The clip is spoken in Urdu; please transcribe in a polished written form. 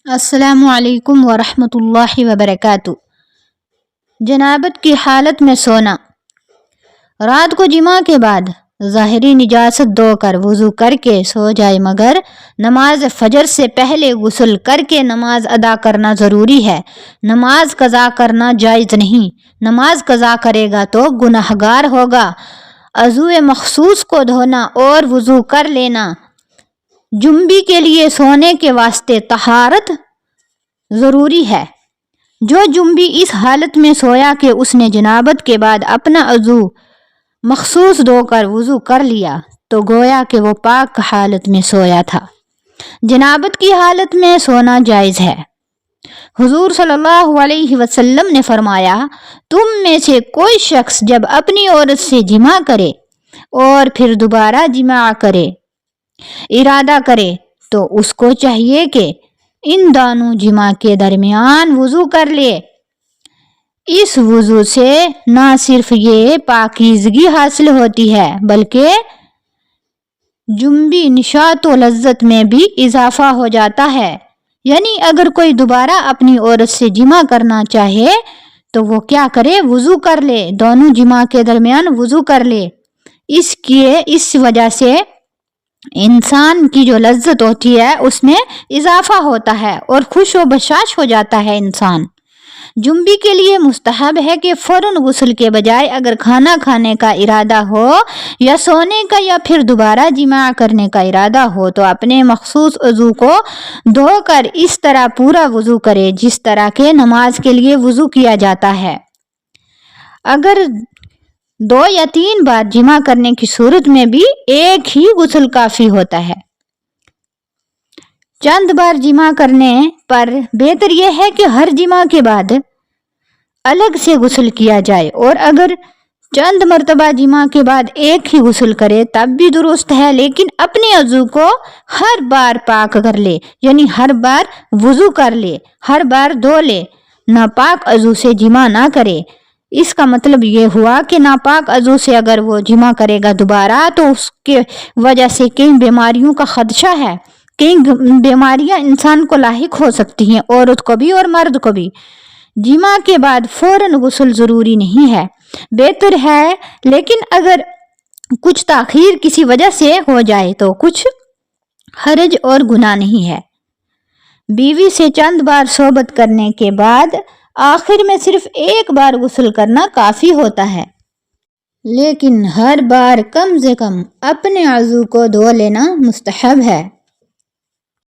السلام علیکم ورحمۃ اللہ وبرکاتہ۔ جنابت کی حالت میں سونا۔ رات کو جمعہ کے بعد ظاہری نجاست دھو کر وضو کر کے سو جائے، مگر نماز فجر سے پہلے غسل کر کے نماز ادا کرنا ضروری ہے۔ نماز قضا کرنا جائز نہیں۔ نماز قضا کرے گا تو گنہگار ہوگا۔ عضو مخصوص کو دھونا اور وضو کر لینا۔ جنبی کے لیے سونے کے واسطے طہارت ضروری ہے۔ جو جنبی اس حالت میں سویا کہ اس نے جنابت کے بعد اپنا عضو مخصوص دھو کر وضو کر لیا تو گویا کہ وہ پاک حالت میں سویا تھا۔ جنابت کی حالت میں سونا جائز ہے۔ حضور صلی اللہ علیہ وسلم نے فرمایا، تم میں سے کوئی شخص جب اپنی عورت سے جماع کرے اور پھر دوبارہ جماع کرے ارادہ کرے تو اس کو چاہیے کہ ان دونوں جماع کے درمیان وضو کر لے۔ اس وضو سے نہ صرف یہ پاکیزگی حاصل ہوتی ہے بلکہ جنبی نشاط و لذت میں بھی اضافہ ہو جاتا ہے۔ یعنی اگر کوئی دوبارہ اپنی عورت سے جماع کرنا چاہے تو وہ کیا کرے؟ وضو کر لے، دونوں جماع کے درمیان وضو کر لے۔ اس وجہ سے انسان کی جو لذت ہوتی ہے اس میں اضافہ ہوتا ہے اور خوش و بشاش ہو جاتا ہے انسان۔ جنبی کے لیے مستحب ہے کہ فوراً غسل کے بجائے اگر کھانا کھانے کا ارادہ ہو یا سونے کا یا پھر دوبارہ جماع کرنے کا ارادہ ہو تو اپنے مخصوص عضو کو دھو کر اس طرح پورا وضو کرے جس طرح کے نماز کے لیے وضو کیا جاتا ہے۔ اگر 2 یا 3 بار جماع کرنے کی صورت میں بھی ایک ہی غسل کافی ہوتا ہے۔ چند بار جماع کرنے پر بہتر یہ ہے کہ ہر جماع کے بعد الگ سے غسل کیا جائے، اور اگر چند مرتبہ جماع کے بعد ایک ہی غسل کرے تب بھی درست ہے، لیکن اپنے عضو کو ہر بار پاک کر لے، یعنی ہر بار وضو کر لے، ہر بار دھو لے، ناپاک عضو سے جماع نہ کرے۔ اس کا مطلب یہ ہوا کہ ناپاک عضو سے اگر وہ جماع کرے گا دوبارہ تو اس کے وجہ سے کئی بیماریوں کا خدشہ ہے۔ کئی بیماریاں انسان کو لاحق ہو سکتی ہیں، عورت کو بھی اور مرد کو بھی۔ جماع کے بعد فوراً غسل ضروری نہیں ہے، بہتر ہے، لیکن اگر کچھ تاخیر کسی وجہ سے ہو جائے تو کچھ حرج اور گناہ نہیں ہے۔ بیوی سے چند بار صحبت کرنے کے بعد آخر میں صرف ایک بار غسل کرنا کافی ہوتا ہے، لیکن ہر بار کم سے کم اپنے عضو کو دھو لینا مستحب ہے۔